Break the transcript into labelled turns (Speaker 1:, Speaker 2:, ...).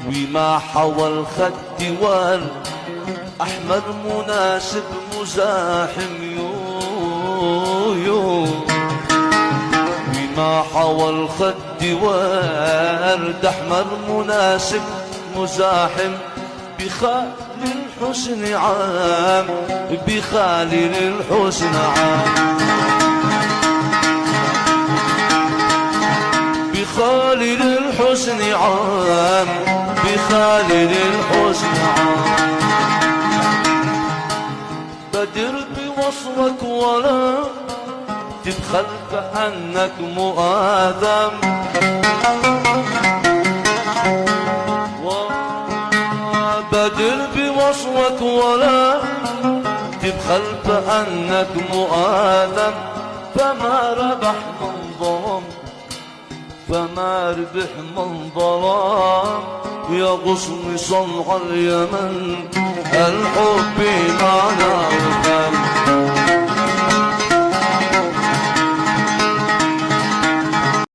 Speaker 1: وما حوى الخد والأحمر مناسب مزاحم وما حوى الخد ورد أحمر مناسب مزاحم بخالي الحسن عام بخالي الحسن عام بخالي الحسن عام بخالي الحسن عام بدر بوصلك ولا تبخل كأنك مؤاذم بدر بوصلك ولا تبخل كأنك مؤاذم فما ربح من ظلم فما ربح من ظلام يا غصن صنع اليمن الحب نار